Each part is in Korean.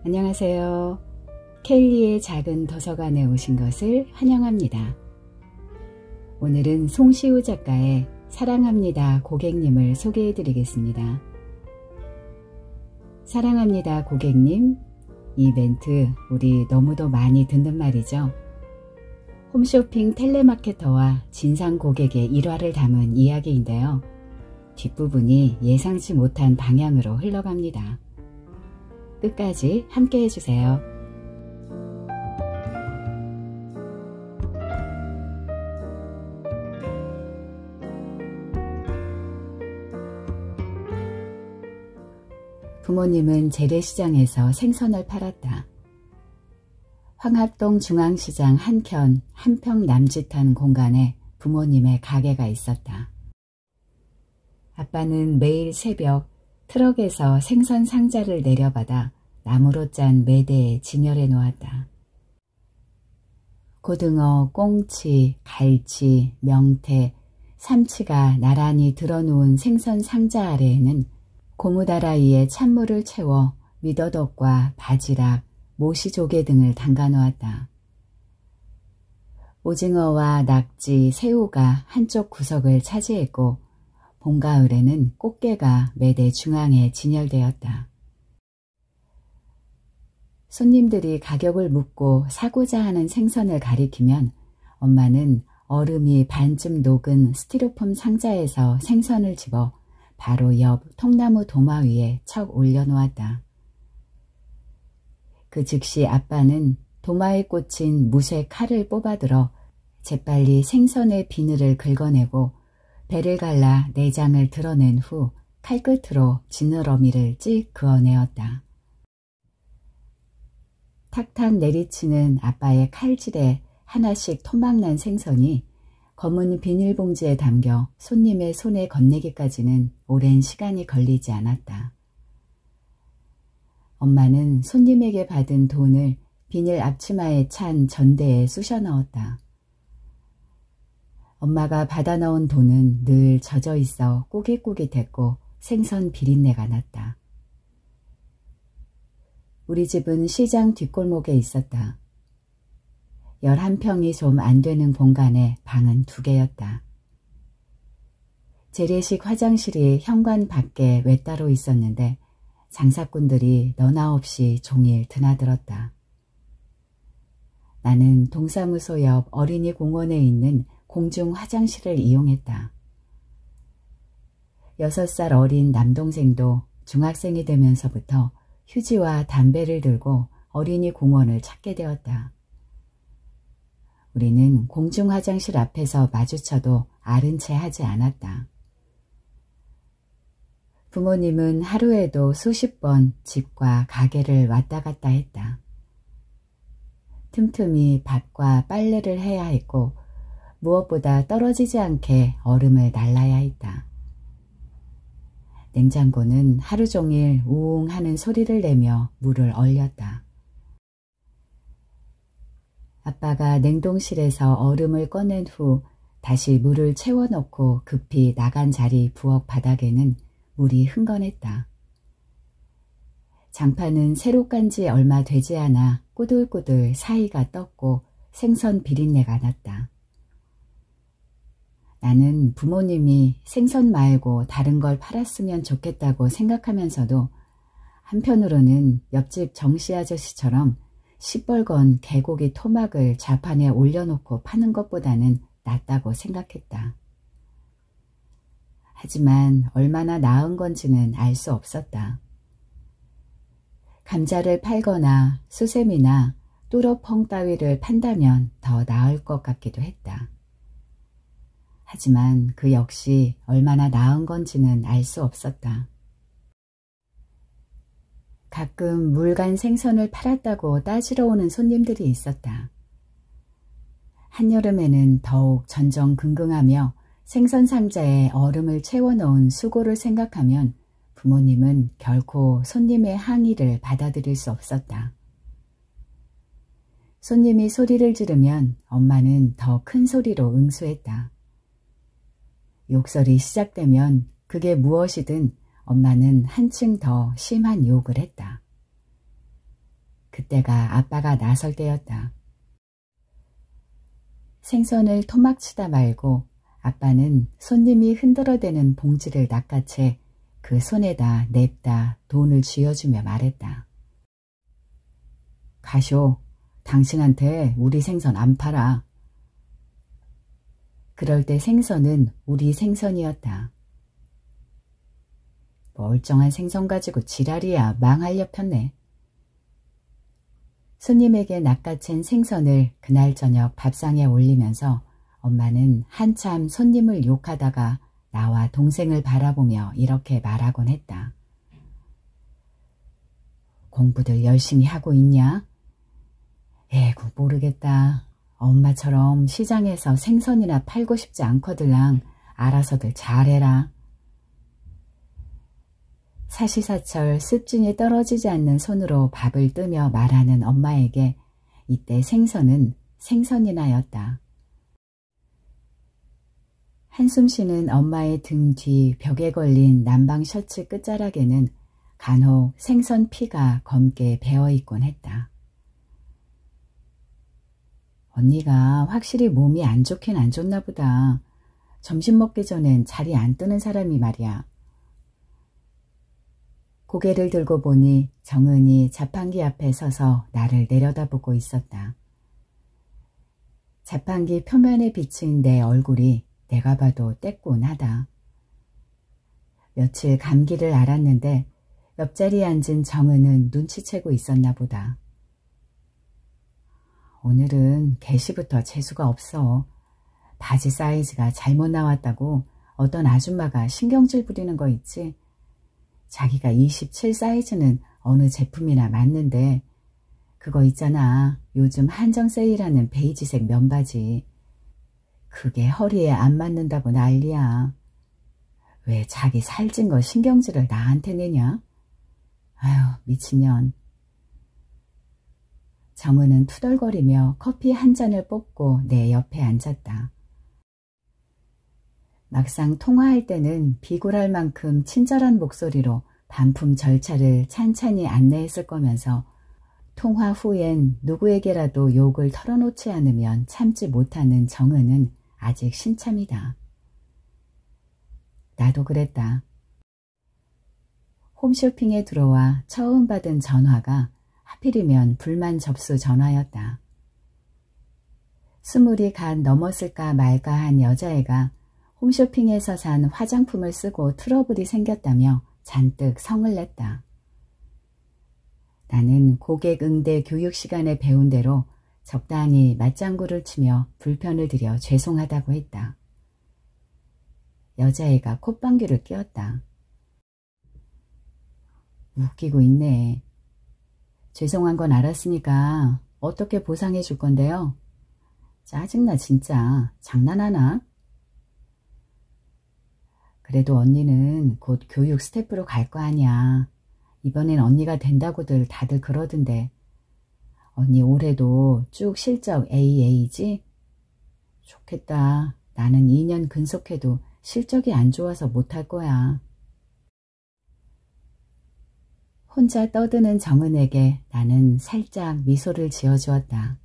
안녕하세요. 켈리의 작은 도서관에 오신 것을 환영합니다. 오늘은 송시우 작가의 사랑합니다 고객님을 소개해 드리겠습니다. 사랑합니다 고객님, 이 멘트 우리 너무도 많이 듣는 말이죠. 홈쇼핑 텔레마케터와 진상 고객의 일화를 담은 이야기인데요. 뒷부분이 예상치 못한 방향으로 흘러갑니다. 끝까지 함께 해주세요. 부모님은 재래시장에서 생선을 팔았다. 황합동 중앙시장 한켠 한평 남짓한 공간에 부모님의 가게가 있었다. 아빠는 매일 새벽 트럭에서 생선 상자를 내려받아 나무로 짠 매대에 진열해 놓았다. 고등어, 꽁치, 갈치, 명태, 삼치가 나란히 들어놓은 생선 상자 아래에는 고무다라이에 찬물을 채워 미더덕과 바지락, 모시조개 등을 담가 놓았다. 오징어와 낙지, 새우가 한쪽 구석을 차지했고 봄, 가을에는 꽃게가 매대 중앙에 진열되었다. 손님들이 가격을 묻고 사고자 하는 생선을 가리키면 엄마는 얼음이 반쯤 녹은 스티로폼 상자에서 생선을 집어 바로 옆 통나무 도마 위에 척 올려놓았다. 그 즉시 아빠는 도마에 꽂힌 무쇠 칼을 뽑아들어 재빨리 생선의 비늘을 긁어내고 배를 갈라 내장을 드러낸 후 칼끝으로 지느러미를 찍 그어내었다. 탁탁 내리치는 아빠의 칼질에 하나씩 토막난 생선이 검은 비닐봉지에 담겨 손님의 손에 건네기까지는 오랜 시간이 걸리지 않았다. 엄마는 손님에게 받은 돈을 비닐 앞치마에 찬 전대에 쑤셔 넣었다. 엄마가 받아 넣은 돈은 늘 젖어 있어 꾸깃꾸깃했고 생선 비린내가 났다. 우리 집은 시장 뒷골목에 있었다. 11평이 좀 안 되는 공간에 방은 2개였다. 재래식 화장실이 현관 밖에 외따로 있었는데 장사꾼들이 너나 없이 종일 드나들었다. 나는 동사무소 옆 어린이 공원에 있는 공중 화장실을 이용했다. 6살 어린 남동생도 중학생이 되면서부터 휴지와 담배를 들고 어린이 공원을 찾게 되었다. 우리는 공중 화장실 앞에서 마주쳐도 아른 채 하지 않았다. 부모님은 하루에도 수십 번 집과 가게를 왔다 갔다 했다. 틈틈이 밥과 빨래를 해야 했고 무엇보다 떨어지지 않게 얼음을 날라야 했다. 냉장고는 하루 종일 우웅 하는 소리를 내며 물을 얼렸다. 아빠가 냉동실에서 얼음을 꺼낸 후 다시 물을 채워넣고 급히 나간 자리 부엌 바닥에는 물이 흥건했다. 장판은 새로 깐 지 얼마 되지 않아 꾸들꾸들 사이가 떴고 생선 비린내가 났다. 나는 부모님이 생선 말고 다른 걸 팔았으면 좋겠다고 생각하면서도 한편으로는 옆집 정씨 아저씨처럼 시뻘건 개고기 토막을 좌판에 올려놓고 파는 것보다는 낫다고 생각했다. 하지만 얼마나 나은 건지는 알 수 없었다. 감자를 팔거나 수세미나 뚜러펑 따위를 판다면 더 나을 것 같기도 했다. 하지만 그 역시 얼마나 나은 건지는 알 수 없었다. 가끔 물간 생선을 팔았다고 따지러 오는 손님들이 있었다. 한여름에는 더욱 전전긍긍하며 생선 상자에 얼음을 채워넣은 수고를 생각하면 부모님은 결코 손님의 항의를 받아들일 수 없었다. 손님이 소리를 지르면 엄마는 더 큰 소리로 응수했다. 욕설이 시작되면 그게 무엇이든 엄마는 한층 더 심한 욕을 했다. 그때가 아빠가 나설 때였다. 생선을 토막치다 말고 아빠는 손님이 흔들어대는 봉지를 낚아채 그 손에다 냅다 돈을 쥐어주며 말했다. 가쇼, 당신한테 우리 생선 안 팔아. 그럴 때 생선은 우리 생선이었다. 멀쩡한 생선 가지고 지랄이야. 망할 렵혔네. 손님에게 낚아챈 생선을 그날 저녁 밥상에 올리면서 엄마는 한참 손님을 욕하다가 나와 동생을 바라보며 이렇게 말하곤 했다. 공부들 열심히 하고 있냐? 에구 모르겠다. 엄마처럼 시장에서 생선이나 팔고 싶지 않거들랑. 알아서들 잘해라. 사시사철 습진이 떨어지지 않는 손으로 밥을 뜨며 말하는 엄마에게 이때 생선은 생선이나였다. 한숨 쉬는 엄마의 등 뒤 벽에 걸린 남방 셔츠 끝자락에는 간혹 생선 피가 검게 배어있곤 했다. 언니가 확실히 몸이 안 좋긴 안 좋나 보다. 점심 먹기 전엔 자리 안 뜨는 사람이 말이야. 고개를 들고 보니 정은이 자판기 앞에 서서 나를 내려다보고 있었다. 자판기 표면에 비친 내 얼굴이 내가 봐도 떼꼬하다. 며칠 감기를 앓았는데 옆자리에 앉은 정은은 눈치채고 있었나 보다. 오늘은 개시부터 재수가 없어. 바지 사이즈가 잘못 나왔다고 어떤 아줌마가 신경질 부리는 거 있지. 자기가 27 사이즈는 어느 제품이나 맞는데 그거 있잖아. 요즘 한정 세일하는 베이지색 면바지. 그게 허리에 안 맞는다고 난리야. 왜 자기 살찐 거 신경질을 나한테 내냐? 아휴 미친년. 정은은 투덜거리며 커피 한 잔을 뽑고 내 옆에 앉았다. 막상 통화할 때는 비굴할 만큼 친절한 목소리로 반품 절차를 찬찬히 안내했을 거면서 통화 후엔 누구에게라도 욕을 털어놓지 않으면 참지 못하는 정은은 아직 신참이다. 나도 그랬다. 홈쇼핑에 들어와 처음 받은 전화가 하필이면 불만 접수 전화였다. 20이 간 넘었을까 말까 한 여자애가 홈쇼핑에서 산 화장품을 쓰고 트러블이 생겼다며 잔뜩 성을 냈다. 나는 고객 응대 교육 시간에 배운 대로 적당히 맞장구를 치며 불편을 드려 죄송하다고 했다. 여자애가 콧방귀를 뀌었다. 웃기고 있네. 죄송한 건 알았으니까 어떻게 보상해 줄 건데요? 짜증나 진짜. 장난하나? 그래도 언니는 곧 교육 스태프로 갈 거 아니야. 이번엔 언니가 된다고들 다들 그러던데. 언니 올해도 쭉 실적 AA지? 좋겠다. 나는 2년 근속해도 실적이 안 좋아서 못할 거야. 혼자 떠드는 정은에게 나는 살짝 미소를 지어주었다.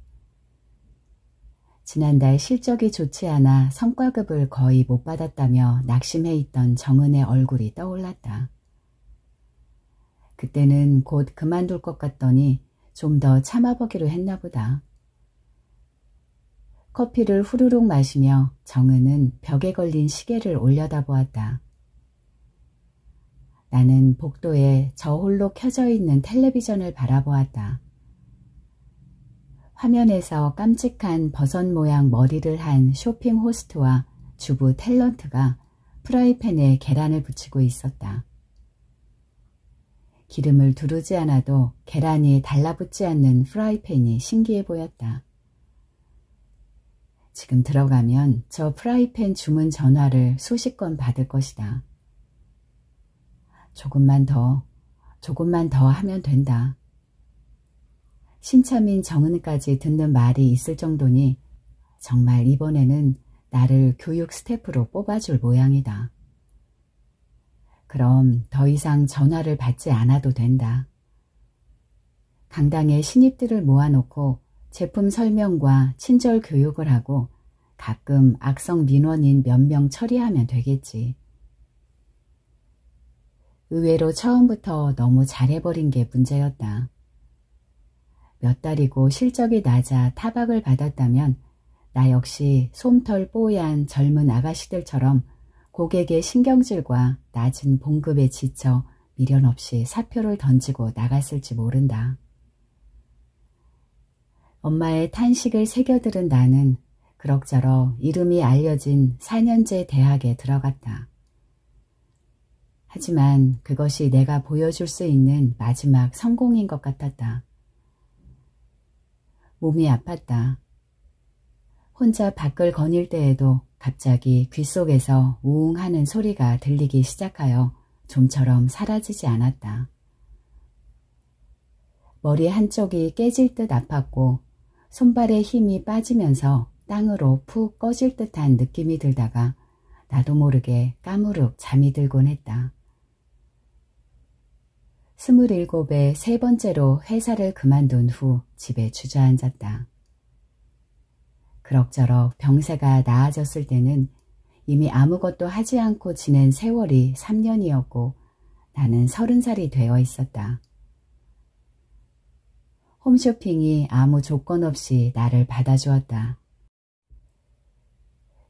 지난달 실적이 좋지 않아 성과급을 거의 못 받았다며 낙심해 있던 정은의 얼굴이 떠올랐다. 그때는 곧 그만둘 것 같더니 좀 더 참아보기로 했나 보다. 커피를 후루룩 마시며 정은은 벽에 걸린 시계를 올려다보았다. 나는 복도에 저 홀로 켜져 있는 텔레비전을 바라보았다. 화면에서 깜찍한 버섯 모양 머리를 한 쇼핑 호스트와 주부 탤런트가 프라이팬에 계란을 부치고 있었다. 기름을 두르지 않아도 계란이 달라붙지 않는 프라이팬이 신기해 보였다. 지금 들어가면 저 프라이팬 주문 전화를 수십 건 받을 것이다. 조금만 더 하면 된다. 신참인 정은까지 듣는 말이 있을 정도니 정말 이번에는 나를 교육 스태프로 뽑아줄 모양이다. 그럼 더 이상 전화를 받지 않아도 된다. 강당에 신입들을 모아놓고 제품 설명과 친절 교육을 하고 가끔 악성 민원인 몇 명 처리하면 되겠지. 의외로 처음부터 너무 잘해버린 게 문제였다. 몇 달이고 실적이 낮아 타박을 받았다면 나 역시 솜털 뽀얀 젊은 아가씨들처럼 고객의 신경질과 낮은 봉급에 지쳐 미련 없이 사표를 던지고 나갔을지 모른다. 엄마의 탄식을 새겨들은 나는 그럭저럭 이름이 알려진 4년제 대학에 들어갔다. 하지만 그것이 내가 보여줄 수 있는 마지막 성공인 것 같았다. 몸이 아팠다. 혼자 밖을 거닐 때에도 갑자기 귓속에서 우웅 하는 소리가 들리기 시작하여 좀처럼 사라지지 않았다. 머리 한쪽이 깨질 듯 아팠고 손발에 힘이 빠지면서 땅으로 푹 꺼질 듯한 느낌이 들다가 나도 모르게 까무룩 잠이 들곤 했다. 27에 세 번째로 회사를 그만둔 후 집에 주저앉았다. 그럭저럭 병세가 나아졌을 때는 이미 아무것도 하지 않고 지낸 세월이 3년이었고 나는 30살이 되어 있었다. 홈쇼핑이 아무 조건 없이 나를 받아주었다.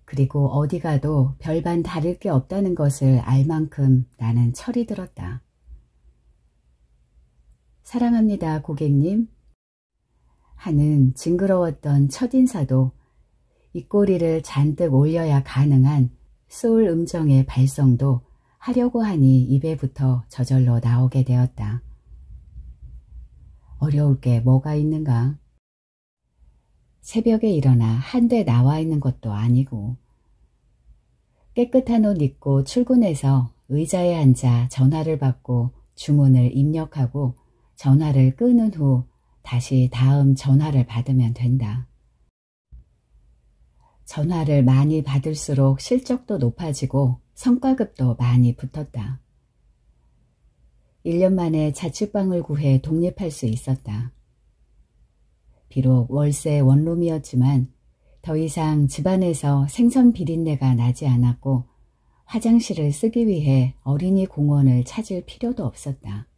그리고 어디 가도 별반 다를 게 없다는 것을 알 만큼 나는 철이 들었다. 사랑합니다, 고객님. 하는 징그러웠던 첫인사도 입꼬리를 잔뜩 올려야 가능한 소울 음정의 발성도 하려고 하니 입에부터 저절로 나오게 되었다. 어려울 게 뭐가 있는가? 새벽에 일어나 한데 나와 있는 것도 아니고 깨끗한 옷 입고 출근해서 의자에 앉아 전화를 받고 주문을 입력하고 전화를 끄는 후 다시 다음 전화를 받으면 된다. 전화를 많이 받을수록 실적도 높아지고 성과급도 많이 붙었다. 1년 만에 자취방을 구해 독립할 수 있었다. 비록 월세 원룸이었지만 더 이상 집안에서 생선 비린내가 나지 않았고 화장실을 쓰기 위해 어린이 공원을 찾을 필요도 없었다.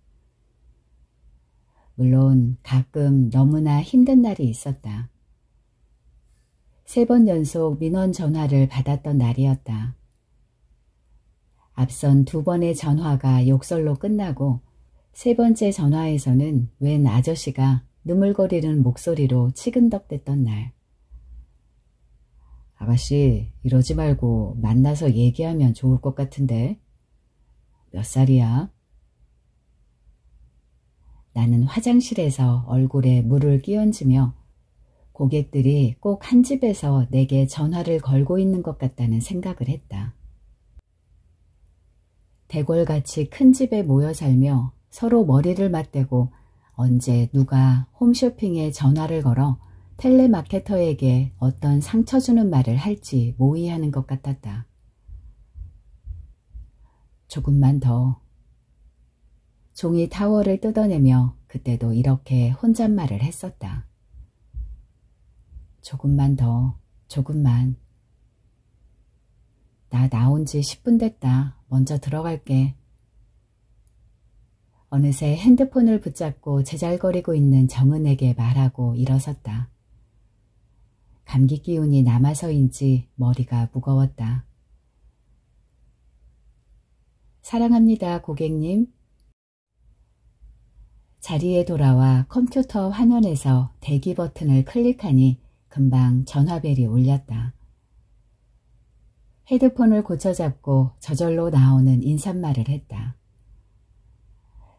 물론 가끔 너무나 힘든 날이 있었다. 3번 연속 민원 전화를 받았던 날이었다. 앞선 2번의 전화가 욕설로 끝나고 3번째 전화에서는 웬 아저씨가 느물거리는 목소리로 치근덕댔던 날. 아가씨, 이러지 말고 만나서 얘기하면 좋을 것 같은데. 몇 살이야? 나는 화장실에서 얼굴에 물을 끼얹으며 고객들이 꼭 한 집에서 내게 전화를 걸고 있는 것 같다는 생각을 했다. 대궐같이 큰 집에 모여 살며 서로 머리를 맞대고 언제 누가 홈쇼핑에 전화를 걸어 텔레마케터에게 어떤 상처 주는 말을 할지 모의하는 것 같았다. 조금만 더. 종이 타월을 뜯어내며 그때도 이렇게 혼잣말을 했었다. 조금만 더, 조금만. 나 나온 지 10분 됐다. 먼저 들어갈게. 어느새 핸드폰을 붙잡고 제잘거리고 있는 정은에게 말하고 일어섰다. 감기 기운이 남아서인지 머리가 무거웠다. 사랑합니다, 고객님. 자리에 돌아와 컴퓨터 화면에서 대기 버튼을 클릭하니 금방 전화벨이 울렸다. 헤드폰을 고쳐잡고 저절로 나오는 인사말을 했다.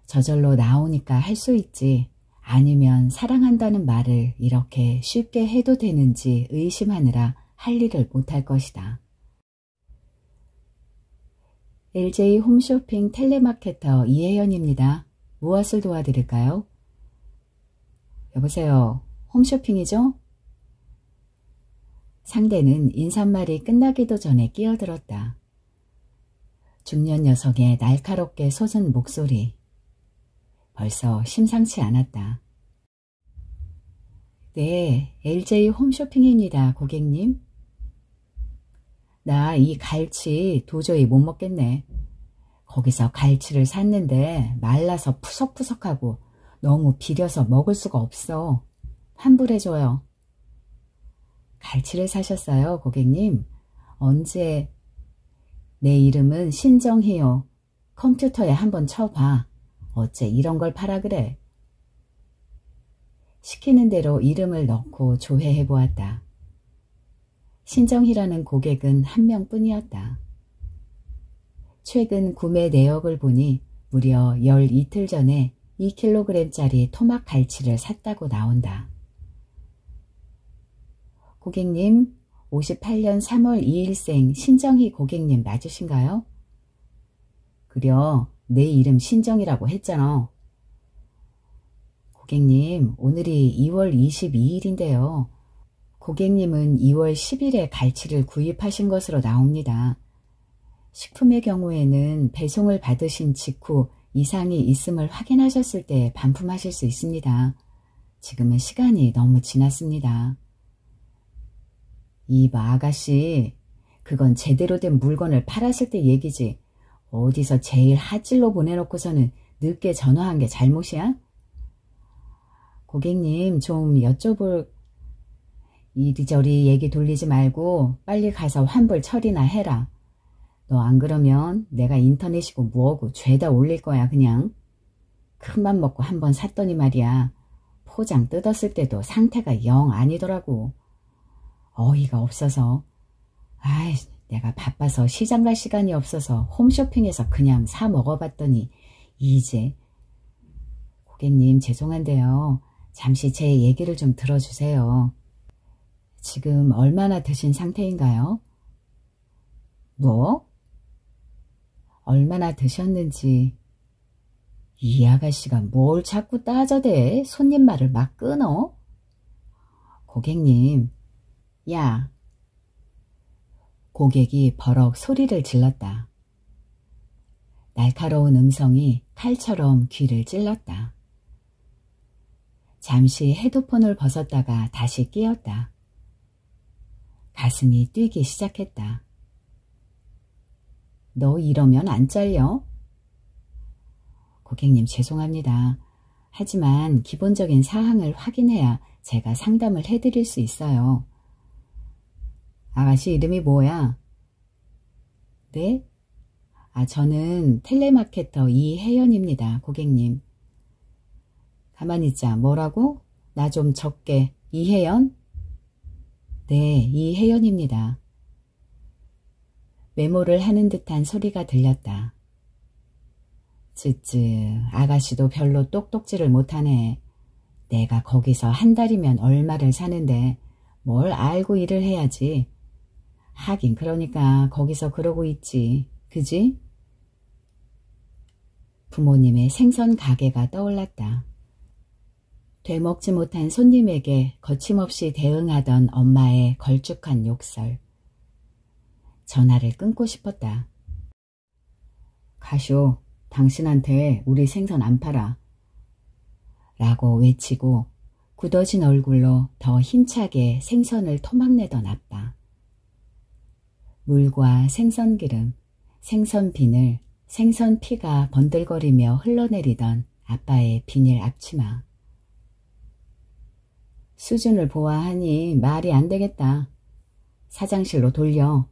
저절로 나오니까 할 수 있지 아니면 사랑한다는 말을 이렇게 쉽게 해도 되는지 의심하느라 할 일을 못할 것이다. LJ 홈쇼핑 텔레마케터 이혜연입니다. 무엇을 도와드릴까요? 여보세요. 홈쇼핑이죠? 상대는 인사말이 끝나기도 전에 끼어들었다. 중년 여성의 날카롭게 솟은 목소리. 벌써 심상치 않았다. 네, LJ 홈쇼핑입니다, 고객님. 나 이 갈치 도저히 못 먹겠네. 거기서 갈치를 샀는데 말라서 푸석푸석하고 너무 비려서 먹을 수가 없어. 환불해줘요. 갈치를 사셨어요, 고객님? 언제? 내 이름은 신정희요. 컴퓨터에 한번 쳐봐. 어째 이런 걸 팔아 그래? 시키는 대로 이름을 넣고 조회해 보았다. 신정희라는 고객은 한 명뿐이었다. 최근 구매 내역을 보니 무려 열 이틀 전에 2kg짜리 토막 갈치를 샀다고 나온다. 고객님, 58년 3월 2일생 신정희 고객님 맞으신가요? 그려, 내 이름 신정이라고 했잖아. 고객님, 오늘이 2월 22일인데요. 고객님은 2월 10일에 갈치를 구입하신 것으로 나옵니다. 식품의 경우에는 배송을 받으신 직후 이상이 있음을 확인하셨을 때 반품하실 수 있습니다. 지금은 시간이 너무 지났습니다. 이봐 아가씨, 그건 제대로 된 물건을 팔았을 때 얘기지. 어디서 제일 핫질로 보내놓고서는 늦게 전화한 게 잘못이야? 고객님 좀 여쭤볼 이리저리 얘기 돌리지 말고 빨리 가서 환불 처리나 해라. 너 안 그러면 내가 인터넷이고 뭐고 죄다 올릴 거야 그냥. 큰맘 먹고 한번 샀더니 말이야. 포장 뜯었을 때도 상태가 영 아니더라고. 어이가 없어서. 아이, 내가 바빠서 시장 갈 시간이 없어서 홈쇼핑에서 그냥 사 먹어봤더니 이제. 고객님 죄송한데요. 잠시 제 얘기를 좀 들어주세요. 지금 얼마나 드신 상태인가요? 뭐? 얼마나 드셨는지. 이 아가씨가 뭘 자꾸 따져대? 손님 말을 막 끊어? 고객님, 야. 고객이 버럭 소리를 질렀다. 날카로운 음성이 칼처럼 귀를 찔렀다. 잠시 헤드폰을 벗었다가 다시 끼었다. 가슴이 뛰기 시작했다. 너 이러면 안 잘려? 고객님 죄송합니다. 하지만 기본적인 사항을 확인해야 제가 상담을 해드릴 수 있어요. 아가씨 이름이 뭐야? 네? 저는 텔레마케터 이혜연입니다, 고객님. 가만히 있자. 뭐라고? 나 좀 적게. 이혜연? 네, 이혜연입니다. 메모를 하는 듯한 소리가 들렸다. 쯔쯔, 아가씨도 별로 똑똑지를 못하네. 내가 거기서 한 달이면 얼마를 사는데 뭘 알고 일을 해야지. 하긴 그러니까 거기서 그러고 있지. 그지? 부모님의 생선 가게가 떠올랐다. 되먹지 못한 손님에게 거침없이 대응하던 엄마의 걸쭉한 욕설. 전화를 끊고 싶었다. 가쇼, 당신한테 우리 생선 안 팔아. 라고 외치고 굳어진 얼굴로 더 힘차게 생선을 토막내던 아빠. 물과 생선기름, 생선비늘, 생선피가 번들거리며 흘러내리던 아빠의 비닐 앞치마. 수준을 보아하니 말이 안 되겠다. 사장실로 돌려.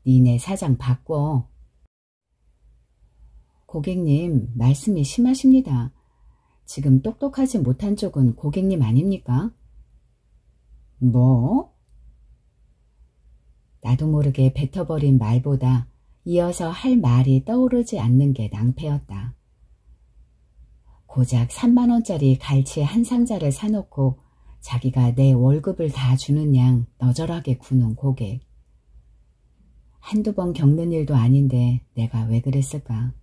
니네 사장 바꿔. 고객님, 말씀이 심하십니다. 지금 똑똑하지 못한 쪽은 고객님 아닙니까? 뭐? 나도 모르게 뱉어버린 말보다 이어서 할 말이 떠오르지 않는 게 낭패였다. 고작 3만원짜리 갈치 한 상자를 사놓고 자기가 내 월급을 다 주는 양 너절하게 구는 고객. 한두 번 겪는 일도 아닌데 내가 왜 그랬을까?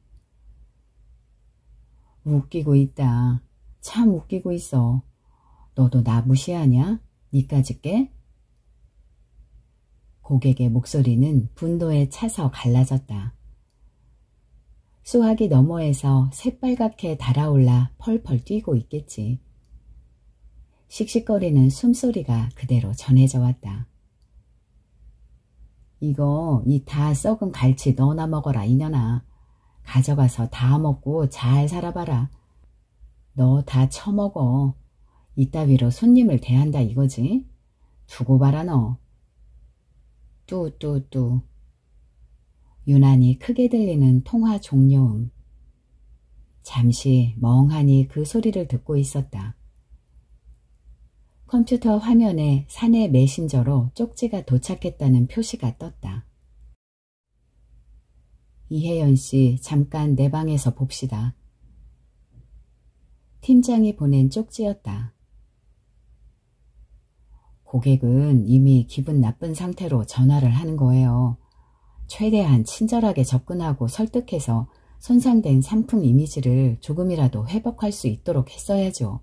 웃기고 있다. 참 웃기고 있어. 너도 나 무시하냐? 니까짓 게? 고객의 목소리는 분노에 차서 갈라졌다. 수화기 너머에서 새빨갛게 달아올라 펄펄 뛰고 있겠지. 씩씩거리는 숨소리가 그대로 전해져 왔다. 이거 이 다 썩은 갈치 너나 먹어라 이년아. 가져가서 다 먹고 잘 살아봐라. 너 다 처먹어. 이따위로 손님을 대한다 이거지? 두고 봐라 너. 뚜뚜뚜. 유난히 크게 들리는 통화 종료음. 잠시 멍하니 그 소리를 듣고 있었다. 컴퓨터 화면에 사내 메신저로 쪽지가 도착했다는 표시가 떴다. 이혜연 씨, 잠깐 내 방에서 봅시다. 팀장이 보낸 쪽지였다. 고객은 이미 기분 나쁜 상태로 전화를 하는 거예요. 최대한 친절하게 접근하고 설득해서 손상된 상품 이미지를 조금이라도 회복할 수 있도록 했어야죠.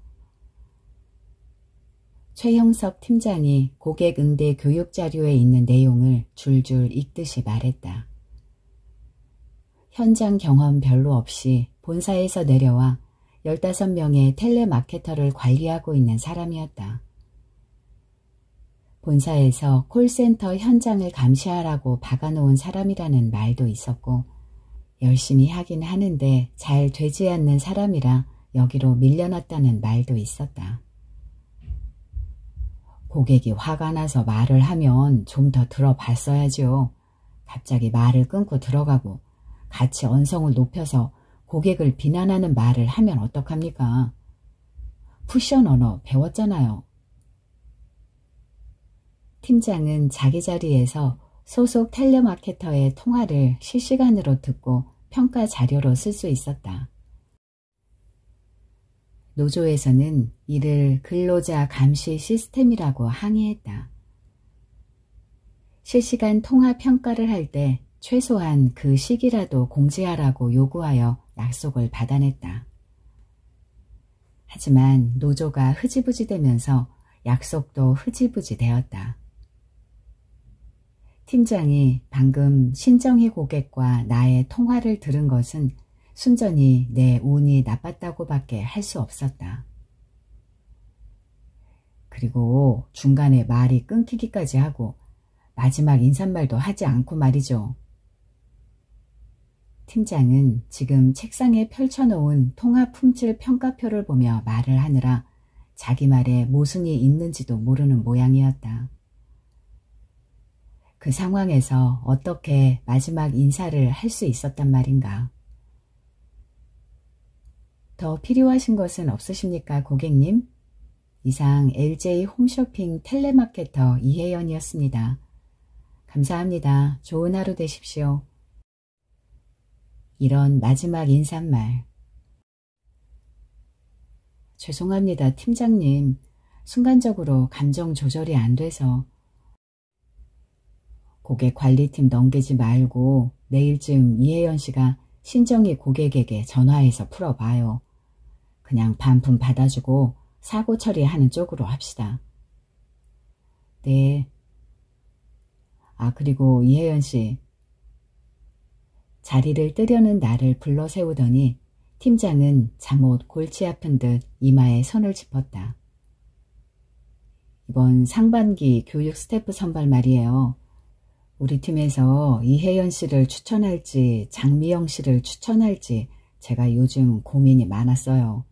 최형섭 팀장이 고객 응대 교육 자료에 있는 내용을 줄줄 읽듯이 말했다. 현장 경험 별로 없이 본사에서 내려와 15명의 텔레마케터를 관리하고 있는 사람이었다. 본사에서 콜센터 현장을 감시하라고 박아놓은 사람이라는 말도 있었고 열심히 하긴 하는데 잘 되지 않는 사람이라 여기로 밀려났다는 말도 있었다. 고객이 화가 나서 말을 하면 좀 더 들어봤어야죠. 갑자기 말을 끊고 들어가고 같이 언성을 높여서 고객을 비난하는 말을 하면 어떡합니까? 쿠션 언어 배웠잖아요. 팀장은 자기 자리에서 소속 텔레마케터의 통화를 실시간으로 듣고 평가 자료로 쓸 수 있었다. 노조에서는 이를 근로자 감시 시스템이라고 항의했다. 실시간 통화 평가를 할 때 최소한 그 시기라도 공지하라고 요구하여 약속을 받아냈다. 하지만 노조가 흐지부지 되면서 약속도 흐지부지 되었다. 팀장이 방금 신정희 고객과 나의 통화를 들은 것은 순전히 내 운이 나빴다고밖에 할 수 없었다. 그리고 중간에 말이 끊기기까지 하고 마지막 인사말도 하지 않고 말이죠. 팀장은 지금 책상에 펼쳐놓은 통화 품질 평가표를 보며 말을 하느라 자기 말에 모순이 있는지도 모르는 모양이었다. 그 상황에서 어떻게 마지막 인사를 할 수 있었단 말인가. 더 필요하신 것은 없으십니까, 고객님? 이상 LJ 홈쇼핑 텔레마케터 이혜연이었습니다. 감사합니다. 좋은 하루 되십시오. 이런 마지막 인사말. 죄송합니다, 팀장님. 순간적으로 감정 조절이 안 돼서. 고객 관리팀 넘기지 말고 내일쯤 이혜연 씨가 신정희 고객에게 전화해서 풀어봐요. 그냥 반품 받아주고 사고 처리하는 쪽으로 합시다. 네. 그리고 이혜연 씨. 자리를 뜨려는 나를 불러 세우더니 팀장은 잠옷 골치 아픈 듯 이마에 손을 짚었다. 이번 상반기 교육 스태프 선발 말이에요. 우리 팀에서 이혜연 씨를 추천할지 장미영 씨를 추천할지 제가 요즘 고민이 많았어요.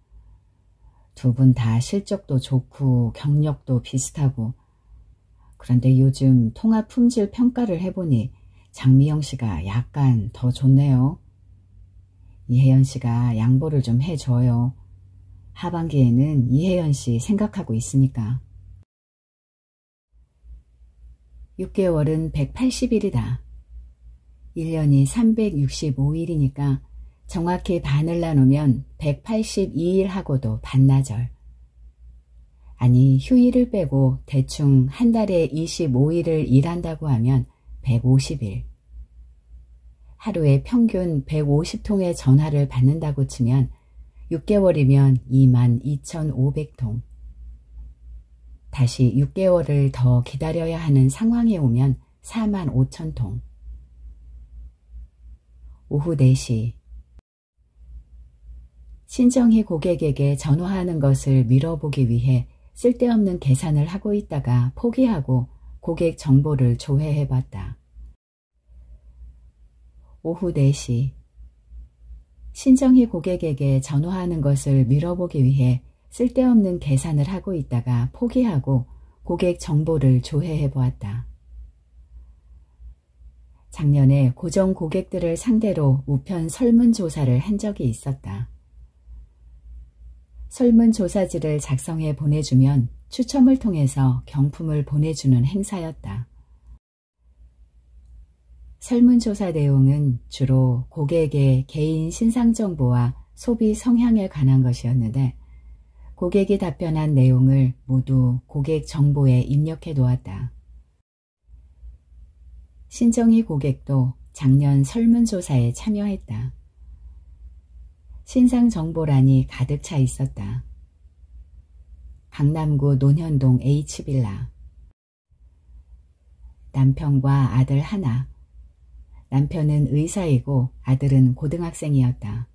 두 분 다 실적도 좋고 경력도 비슷하고 그런데 요즘 통합 품질 평가를 해보니 장미영 씨가 약간 더 좋네요. 이혜연 씨가 양보를 좀 해줘요. 하반기에는 이혜연 씨 생각하고 있으니까. 6개월은 180일이다. 1년이 365일이니까 정확히 반을 나누면 182일하고도 반나절. 아니 휴일을 빼고 대충 한 달에 25일을 일한다고 하면 150일. 하루에 평균 150통의 전화를 받는다고 치면 6개월이면 22,500통. 다시 6개월을 더 기다려야 하는 상황이 오면 45,000통. 오후 4시. 신정희 고객에게 전화하는 것을 미뤄보기 위해 쓸데없는 계산을 하고 있다가 포기하고 고객 정보를 조회해봤다. 오후 4시. 신정희 고객에게 전화하는 것을 미뤄보기 위해 쓸데없는 계산을 하고 있다가 포기하고 고객 정보를 조회해보았다. 작년에 고정 고객들을 상대로 우편 설문조사를 한 적이 있었다. 설문조사지를 작성해 보내주면 추첨을 통해서 경품을 보내주는 행사였다. 설문조사 내용은 주로 고객의 개인 신상정보와 소비 성향에 관한 것이었는데 고객이 답변한 내용을 모두 고객 정보에 입력해 놓았다. 신정희 고객도 작년 설문조사에 참여했다. 신상정보란이 가득 차 있었다. 강남구 논현동 H빌라. 남편과 아들 하나. 남편은 의사이고 아들은 고등학생이었다.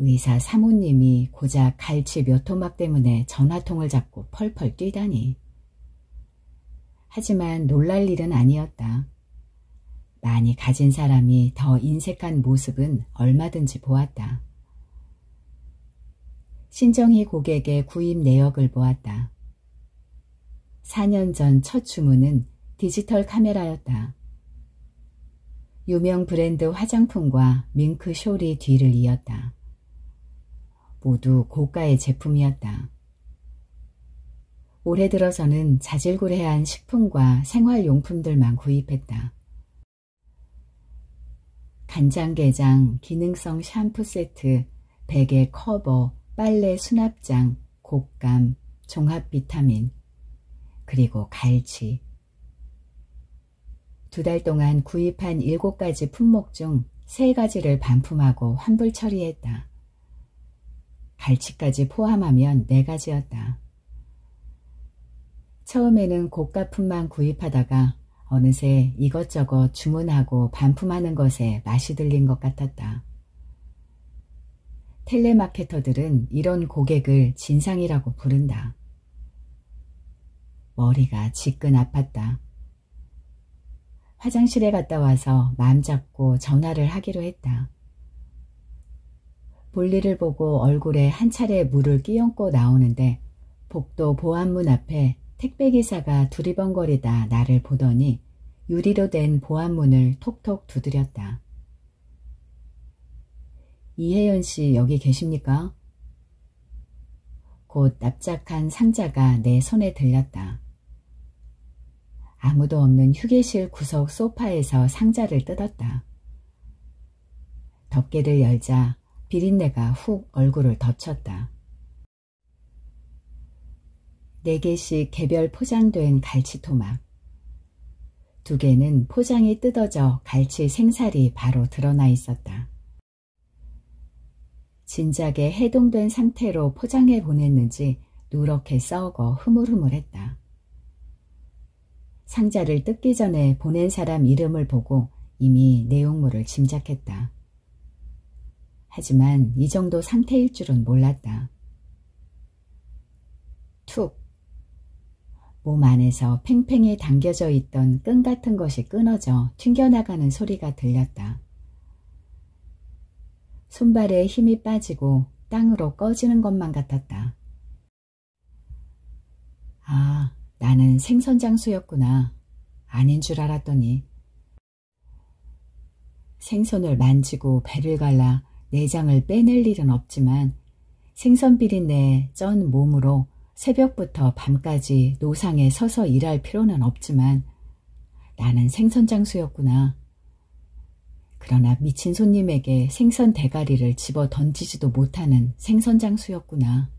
의사 사모님이 고작 갈치 몇 토막 때문에 전화통을 잡고 펄펄 뛰다니. 하지만 놀랄 일은 아니었다. 많이 가진 사람이 더 인색한 모습은 얼마든지 보았다. 신정희 고객의 구입 내역을 보았다. 4년 전 첫 주문은 디지털 카메라였다. 유명 브랜드 화장품과 밍크 숄이 뒤를 이었다. 모두 고가의 제품이었다. 올해 들어서는 자질구레한 식품과 생활용품들만 구입했다. 간장게장, 기능성 샴푸 세트, 베개 커버, 빨래 수납장, 곶감, 종합 비타민, 그리고 갈치. 2달 동안 구입한 7가지 품목 중 3가지를 반품하고 환불 처리했다. 갈치까지 포함하면 4가지였다. 처음에는 고가품만 구입하다가 어느새 이것저것 주문하고 반품하는 것에 맛이 들린 것 같았다. 텔레마케터들은 이런 고객을 진상이라고 부른다. 머리가 지끈 아팠다. 화장실에 갔다 와서 마음 잡고 전화를 하기로 했다. 볼일을 보고 얼굴에 한 차례 물을 끼얹고 나오는데 복도 보안문 앞에 택배기사가 두리번거리다 나를 보더니 유리로 된 보안문을 톡톡 두드렸다. 이혜연 씨 여기 계십니까? 곧 납작한 상자가 내 손에 들렸다. 아무도 없는 휴게실 구석 소파에서 상자를 뜯었다. 덮개를 열자 비린내가 훅 얼굴을 덮쳤다. 4개씩 개별 포장된 갈치토막. 2개는 포장이 뜯어져 갈치 생살이 바로 드러나 있었다. 진작에 해동된 상태로 포장해 보냈는지 누렇게 썩어 흐물흐물했다. 상자를 뜯기 전에 보낸 사람 이름을 보고 이미 내용물을 짐작했다. 하지만 이 정도 상태일 줄은 몰랐다. 툭! 몸 안에서 팽팽히 당겨져 있던 끈 같은 것이 끊어져 튕겨나가는 소리가 들렸다. 손발에 힘이 빠지고 땅으로 꺼지는 것만 같았다. 아, 나는 생선장수였구나. 아닌 줄 알았더니. 생선을 만지고 배를 갈라 내장을 빼낼 일은 없지만 생선 비린내에 쩐 몸으로 새벽부터 밤까지 노상에 서서 일할 필요는 없지만 나는 생선장수였구나. 그러나 미친 손님에게 생선 대가리를 집어 던지지도 못하는 생선장수였구나.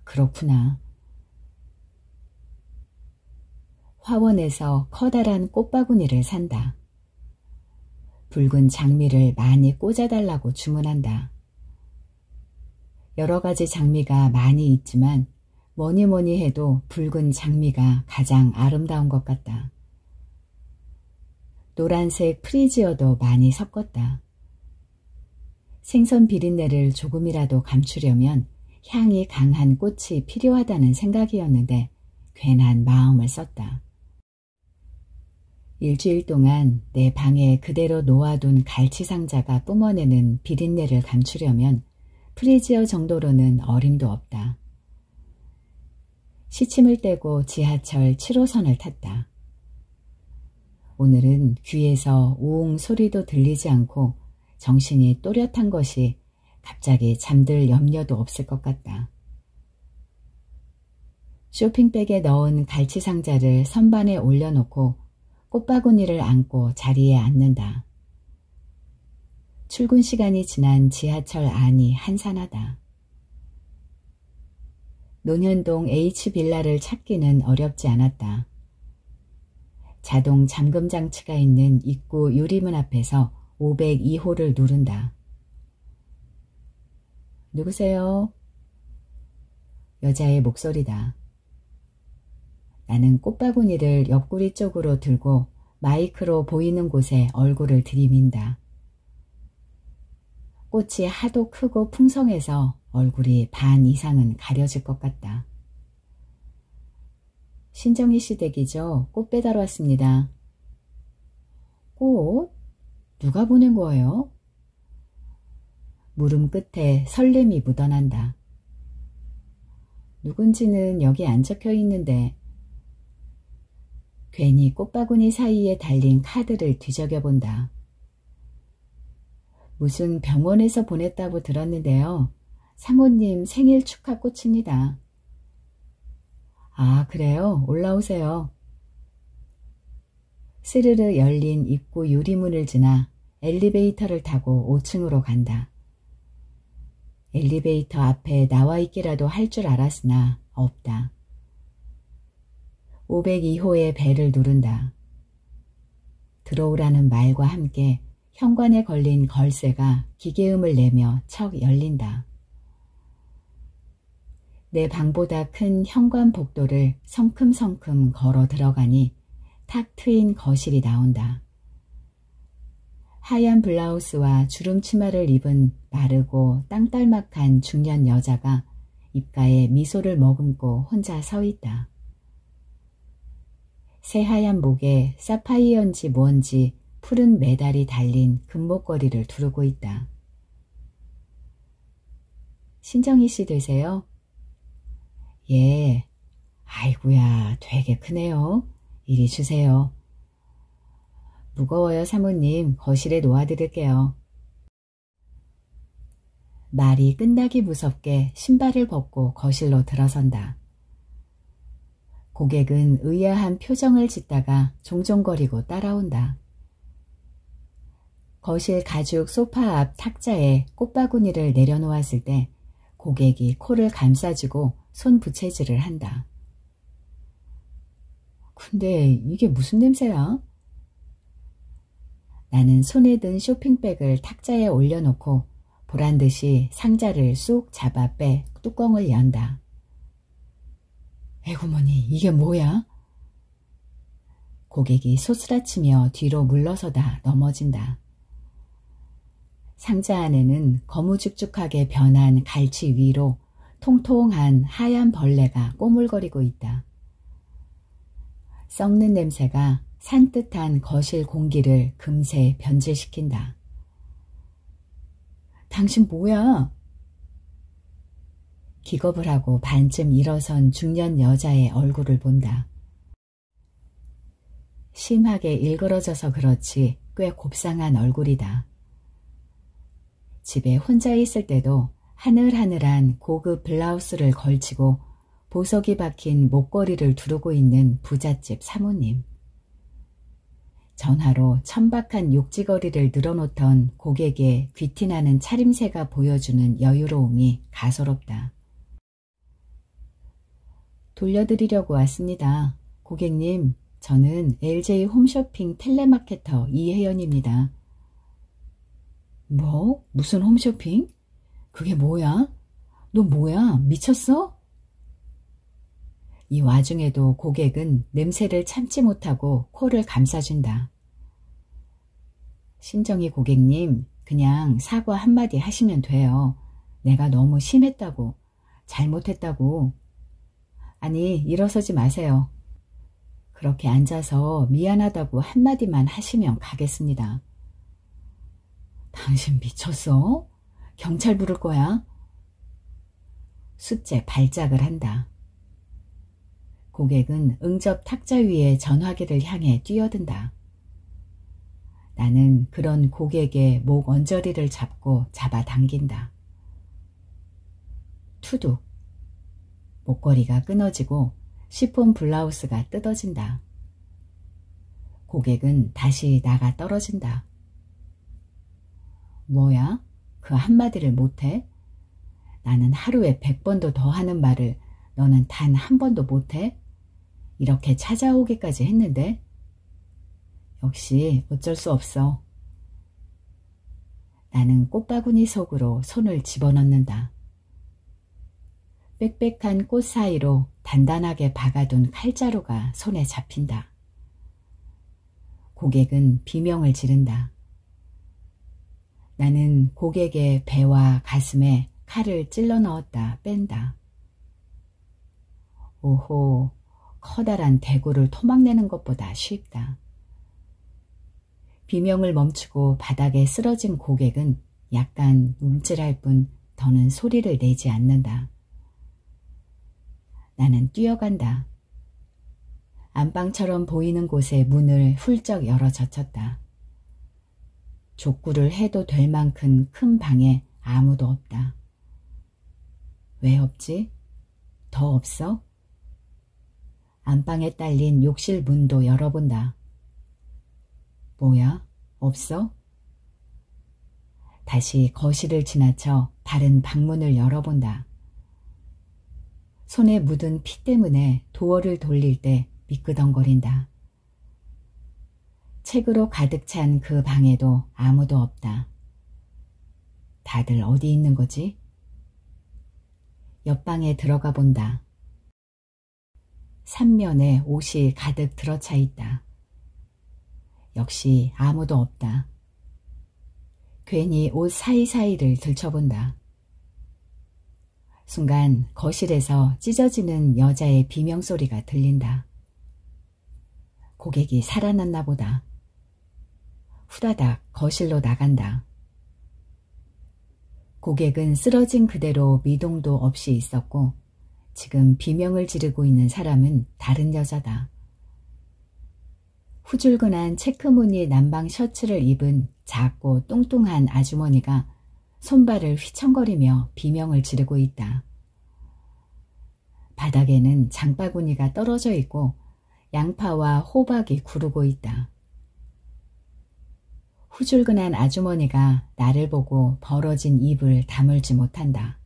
그렇구나. 화원에서 커다란 꽃바구니를 산다. 붉은 장미를 많이 꽂아달라고 주문한다. 여러 가지 장미가 많이 있지만 뭐니 해도 붉은 장미가 가장 아름다운 것 같다. 노란색 프리지어도 많이 섞었다. 생선 비린내를 조금이라도 감추려면 향이 강한 꽃이 필요하다는 생각이었는데 괜한 마음을 썼다. 일주일 동안 내 방에 그대로 놓아둔 갈치상자가 뿜어내는 비린내를 감추려면 프리지어 정도로는 어림도 없다. 시침을 떼고 지하철 7호선을 탔다. 오늘은 귀에서 우웅 소리도 들리지 않고 정신이 또렷한 것이 갑자기 잠들 염려도 없을 것 같다. 쇼핑백에 넣은 갈치 상자를 선반에 올려놓고 꽃바구니를 안고 자리에 앉는다. 출근 시간이 지난 지하철 안이 한산하다. 논현동 H빌라를 찾기는 어렵지 않았다. 자동 잠금 장치가 있는 입구 유리문 앞에서 502호를 누른다. 누구세요? 여자의 목소리다. 나는 꽃바구니를 옆구리 쪽으로 들고 마이크로 보이는 곳에 얼굴을 들이민다. 꽃이 하도 크고 풍성해서 얼굴이 반 이상은 가려질 것 같다. 신정희 씨 댁이죠. 꽃 배달 왔습니다. 꽃? 누가 보낸 거예요? 물음 끝에 설렘이 묻어난다. 누군지는 여기 안 적혀 있는데. 괜히 꽃바구니 사이에 달린 카드를 뒤적여본다. 무슨 병원에서 보냈다고 들었는데요. 사모님 생일 축하 꽃입니다. 아, 그래요? 올라오세요. 스르르 열린 입구 유리문을 지나 엘리베이터를 타고 5층으로 간다. 엘리베이터 앞에 나와 있기라도 할 줄 알았으나 없다. 502호의 벨을 누른다. 들어오라는 말과 함께 현관에 걸린 걸쇠가 기계음을 내며 척 열린다. 내 방보다 큰 현관 복도를 성큼성큼 걸어 들어가니 탁 트인 거실이 나온다. 하얀 블라우스와 주름 치마를 입은 마르고 땅딸막한 중년 여자가 입가에 미소를 머금고 혼자 서 있다. 새하얀 목에 사파이어인지 뭔지 푸른 메달이 달린 금목걸이를 두르고 있다. 신정희 씨 되세요? 예. 아이고야, 되게 크네요. 이리 주세요. 무거워요, 사모님. 거실에 놓아드릴게요. 말이 끝나기 무섭게 신발을 벗고 거실로 들어선다. 고객은 의아한 표정을 짓다가 종종거리고 따라온다. 거실 가죽 소파 앞 탁자에 꽃바구니를 내려놓았을 때 고객이 코를 감싸주고 손부채질을 한다. 근데 이게 무슨 냄새야? 나는 손에 든 쇼핑백을 탁자에 올려놓고 보란듯이 상자를 쑥 잡아 빼 뚜껑을 연다. 에구머니, 이게 뭐야? 고객이 소스라치며 뒤로 물러서다 넘어진다. 상자 안에는 거무죽죽하게 변한 갈치 위로 통통한 하얀 벌레가 꼬물거리고 있다. 썩는 냄새가 산뜻한 거실 공기를 금세 변질시킨다. 당신 뭐야? 기겁을 하고 반쯤 일어선 중년 여자의 얼굴을 본다. 심하게 일그러져서 그렇지 꽤 곱상한 얼굴이다. 집에 혼자 있을 때도 하늘하늘한 고급 블라우스를 걸치고 보석이 박힌 목걸이를 두르고 있는 부잣집 사모님. 전화로 천박한 욕지거리를 늘어놓던 고객의 귀티나는 차림새가 보여주는 여유로움이 가소롭다. 돌려드리려고 왔습니다. 고객님, 저는 LG 홈쇼핑 텔레마케터 이혜연입니다. 뭐? 무슨 홈쇼핑? 그게 뭐야? 너 뭐야? 미쳤어? 이 와중에도 고객은 냄새를 참지 못하고 코를 감싸준다. 신정희 고객님, 그냥 사과 한마디 하시면 돼요. 내가 너무 심했다고. 잘못했다고. 아니, 일어서지 마세요. 그렇게 앉아서 미안하다고 한마디만 하시면 가겠습니다. 당신 미쳤어? 경찰 부를 거야? 숫째 발작을 한다. 고객은 응접 탁자 위에 전화기를 향해 뛰어든다. 나는 그런 고객의 목 언저리를 잡고 잡아당긴다. 투둑. 목걸이가 끊어지고 시폰 블라우스가 뜯어진다. 고객은 다시 나가 떨어진다. 뭐야? 그 한마디를 못해? 나는 하루에 100번도 더 하는 말을 너는 단 한 번도 못해? 이렇게 찾아오기까지 했는데? 역시 어쩔 수 없어. 나는 꽃바구니 속으로 손을 집어넣는다. 빽빽한 꽃 사이로 단단하게 박아둔 칼자루가 손에 잡힌다. 고객은 비명을 지른다. 나는 고객의 배와 가슴에 칼을 찔러 넣었다 뺀다. 오호, 커다란 대구를 토막내는 것보다 쉽다. 비명을 멈추고 바닥에 쓰러진 고객은 약간 움찔할 뿐 더는 소리를 내지 않는다. 나는 뛰어간다. 안방처럼 보이는 곳에 문을 훌쩍 열어 젖혔다. 족구를 해도 될 만큼 큰 방에 아무도 없다. 왜 없지? 더 없어? 안방에 딸린 욕실 문도 열어본다. 뭐야? 없어? 다시 거실을 지나쳐 다른 방문을 열어본다. 손에 묻은 피 때문에 도어를 돌릴 때 미끄덩거린다. 책으로 가득 찬 그 방에도 아무도 없다. 다들 어디 있는 거지? 옆방에 들어가 본다. 삼면에 옷이 가득 들어차 있다. 역시 아무도 없다. 괜히 옷 사이사이를 들춰본다. 순간 거실에서 찢어지는 여자의 비명소리가 들린다. 고객이 살아났나 보다. 후다닥 거실로 나간다. 고객은 쓰러진 그대로 미동도 없이 있었고 지금 비명을 지르고 있는 사람은 다른 여자다. 후줄근한 체크무늬 남방 셔츠를 입은 작고 뚱뚱한 아주머니가 손발을 휘청거리며 비명을 지르고 있다. 바닥에는 장바구니가 떨어져 있고 양파와 호박이 구르고 있다. 후줄근한 아주머니가 나를 보고 벌어진 입을 다물지 못한다.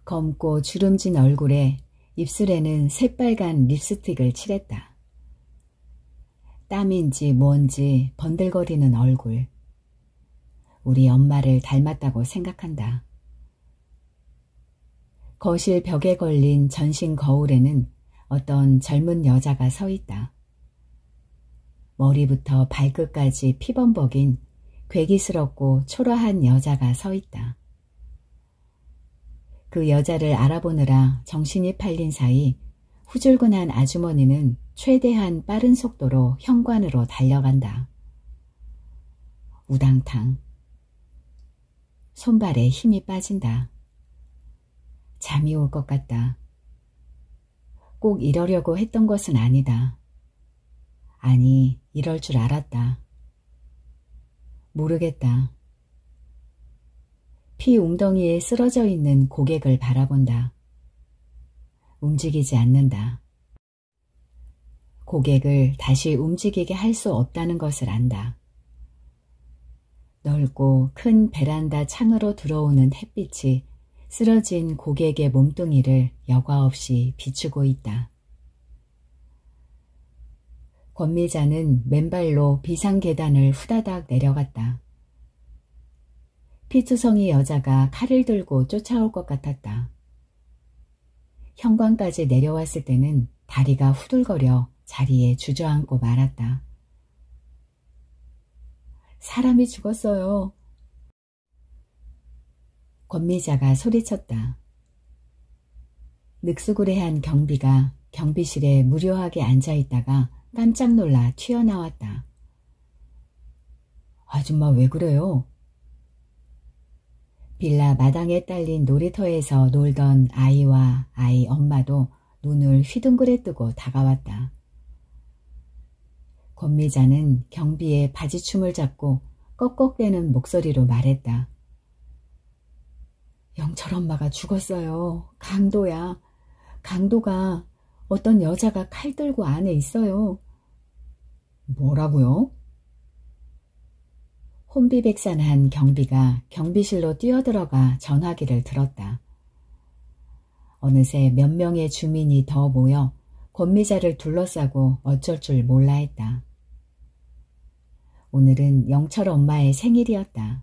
검고 주름진 얼굴에 입술에는 새빨간 립스틱을 칠했다. 땀인지 뭔지 번들거리는 얼굴. 우리 엄마를 닮았다고 생각한다. 거실 벽에 걸린 전신 거울에는 어떤 젊은 여자가 서 있다. 머리부터 발끝까지 피범벅인 괴기스럽고 초라한 여자가 서 있다. 그 여자를 알아보느라 정신이 팔린 사이 후줄근한 아주머니는 최대한 빠른 속도로 현관으로 달려간다. 우당탕. 손발에 힘이 빠진다. 잠이 올 것 같다. 꼭 이러려고 했던 것은 아니다. 아니, 이럴 줄 알았다. 모르겠다. 피 웅덩이에 쓰러져 있는 고객을 바라본다. 움직이지 않는다. 고객을 다시 움직이게 할 수 없다는 것을 안다. 넓고 큰 베란다 창으로 들어오는 햇빛이 쓰러진 고객의 몸뚱이를 여과 없이 비추고 있다. 권미자는 맨발로 비상계단을 후다닥 내려갔다. 피투성이 여자가 칼을 들고 쫓아올 것 같았다. 현관까지 내려왔을 때는 다리가 후들거려 자리에 주저앉고 말았다. 사람이 죽었어요. 권미자가 소리쳤다. 늑수구레한 경비가 경비실에 무료하게 앉아있다가 깜짝 놀라 튀어나왔다. 아줌마 왜 그래요? 빌라 마당에 딸린 놀이터에서 놀던 아이와 아이 엄마도 눈을 휘둥그레 뜨고 다가왔다. 권미자는 경비의 바지춤을 잡고 꺽꺽대는 목소리로 말했다. 영철 엄마가 죽었어요. 강도야. 강도가 어떤 여자가 칼 들고 안에 있어요. 뭐라고요? 혼비백산한 경비가 경비실로 뛰어들어가 전화기를 들었다. 어느새 몇 명의 주민이 더 모여 권미자를 둘러싸고 어쩔 줄 몰라 했다. 오늘은 영철 엄마의 생일이었다.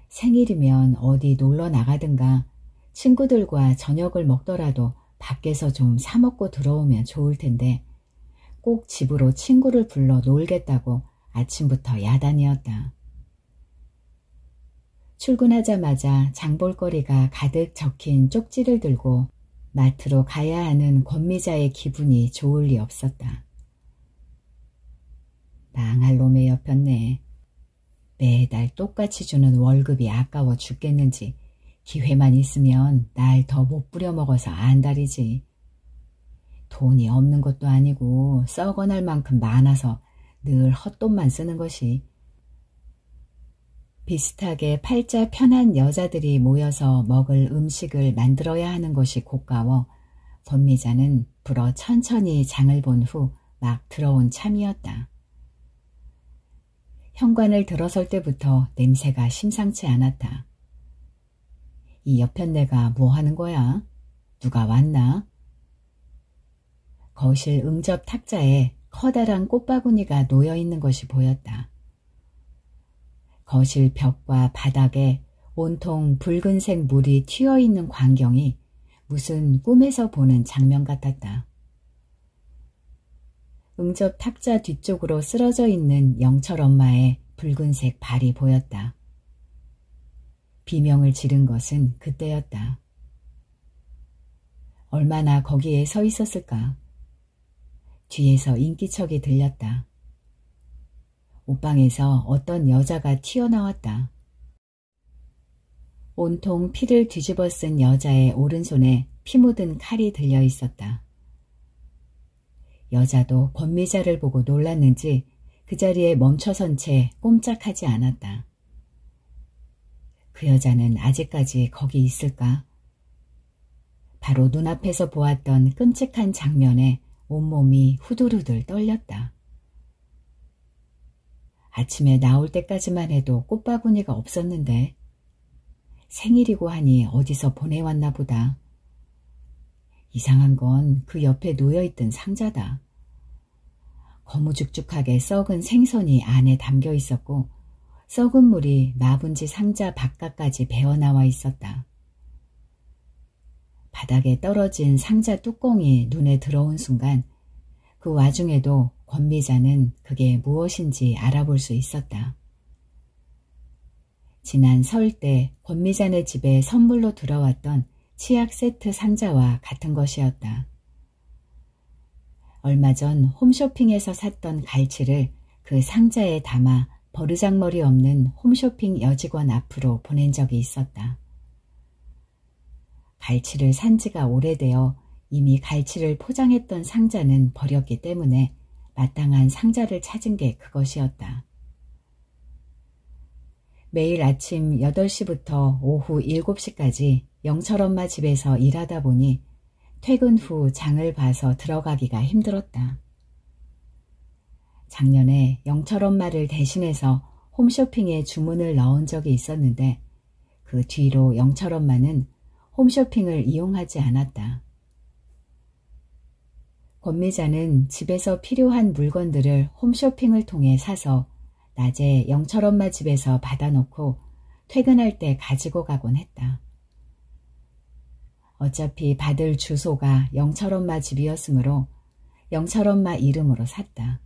생일이면 어디 놀러 나가든가 친구들과 저녁을 먹더라도 밖에서 좀 사 먹고 들어오면 좋을 텐데 꼭 집으로 친구를 불러 놀겠다고 아침부터 야단이었다. 출근하자마자 장볼거리가 가득 적힌 쪽지를 들고 마트로 가야 하는 권미자의 기분이 좋을 리 없었다. 망할 놈에 엮였네. 매달 똑같이 주는 월급이 아까워 죽겠는지 기회만 있으면 날 더 못 부려먹어서 안달이지. 돈이 없는 것도 아니고 썩어날 만큼 많아서 늘 헛돈만 쓰는 것이. 비슷하게 팔자 편한 여자들이 모여서 먹을 음식을 만들어야 하는 것이 고가워 권미자는 불어 천천히 장을 본 후 막 들어온 참이었다. 현관을 들어설 때부터 냄새가 심상치 않았다. 이 여편네가 뭐 하는 거야? 누가 왔나? 거실 응접 탁자에 커다란 꽃바구니가 놓여있는 것이 보였다. 거실 벽과 바닥에 온통 붉은색 물이 튀어있는 광경이 무슨 꿈에서 보는 장면 같았다. 응접 탁자 뒤쪽으로 쓰러져 있는 영철 엄마의 붉은색 발이 보였다. 비명을 지른 것은 그때였다. 얼마나 거기에 서 있었을까? 뒤에서 인기척이 들렸다. 옷방에서 어떤 여자가 튀어나왔다. 온통 피를 뒤집어 쓴 여자의 오른손에 피 묻은 칼이 들려 있었다. 여자도 권미자를 보고 놀랐는지 그 자리에 멈춰선 채 꼼짝하지 않았다. 그 여자는 아직까지 거기 있을까? 바로 눈앞에서 보았던 끔찍한 장면에 온몸이 후들후들 떨렸다. 아침에 나올 때까지만 해도 꽃바구니가 없었는데 생일이고 하니 어디서 보내왔나 보다. 이상한 건 그 옆에 놓여있던 상자다. 거무죽죽하게 썩은 생선이 안에 담겨 있었고 썩은 물이 마분지 상자 바깥까지 배어나와 있었다. 바닥에 떨어진 상자 뚜껑이 눈에 들어온 순간 그 와중에도 권미자는 그게 무엇인지 알아볼 수 있었다. 지난 설 때 권미자네 집에 선물로 들어왔던 치약 세트 상자와 같은 것이었다. 얼마 전 홈쇼핑에서 샀던 갈치를 그 상자에 담아 버르장머리 없는 홈쇼핑 여직원 앞으로 보낸 적이 있었다. 갈치를 산 지가 오래되어 이미 갈치를 포장했던 상자는 버렸기 때문에 마땅한 상자를 찾은 게 그것이었다. 매일 아침 8시부터 오후 7시까지 영철 엄마 집에서 일하다 보니 퇴근 후 장을 봐서 들어가기가 힘들었다. 작년에 영철 엄마를 대신해서 홈쇼핑에 주문을 넣은 적이 있었는데 그 뒤로 영철 엄마는 홈쇼핑을 이용하지 않았다. 권미자는 집에서 필요한 물건들을 홈쇼핑을 통해 사서 낮에 영철 엄마 집에서 받아놓고 퇴근할 때 가지고 가곤 했다. 어차피 받을 주소가 영철 엄마 집이었으므로 영철 엄마 이름으로 샀다.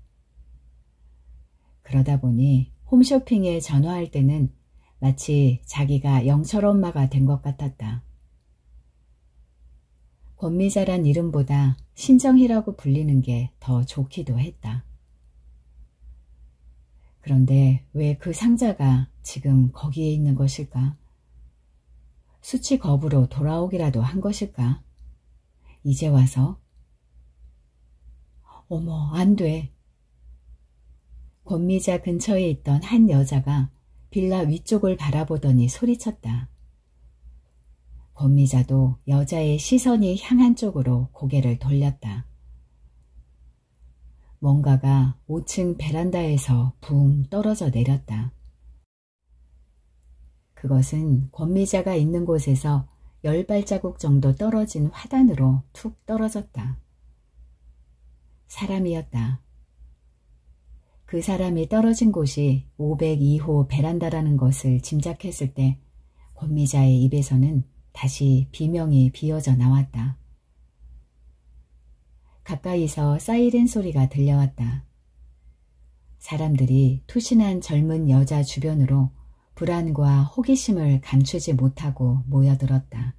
그러다 보니 홈쇼핑에 전화할 때는 마치 자기가 영철 엄마가 된 것 같았다. 권미자란 이름보다 신정희라고 불리는 게 더 좋기도 했다. 그런데 왜 그 상자가 지금 거기에 있는 것일까? 수치겁으로 돌아오기라도 한 것일까? 이제 와서? 어머, 안 돼. 권미자 근처에 있던 한 여자가 빌라 위쪽을 바라보더니 소리쳤다. 권미자도 여자의 시선이 향한 쪽으로 고개를 돌렸다. 뭔가가 5층 베란다에서 붕 떨어져 내렸다. 그것은 권미자가 있는 곳에서 10발자국 정도 떨어진 화단으로 툭 떨어졌다. 사람이었다. 그 사람이 떨어진 곳이 502호 베란다라는 것을 짐작했을 때 권미자의 입에서는 다시 비명이 비어져 나왔다. 가까이서 사이렌 소리가 들려왔다. 사람들이 투신한 젊은 여자 주변으로 불안과 호기심을 감추지 못하고 모여들었다.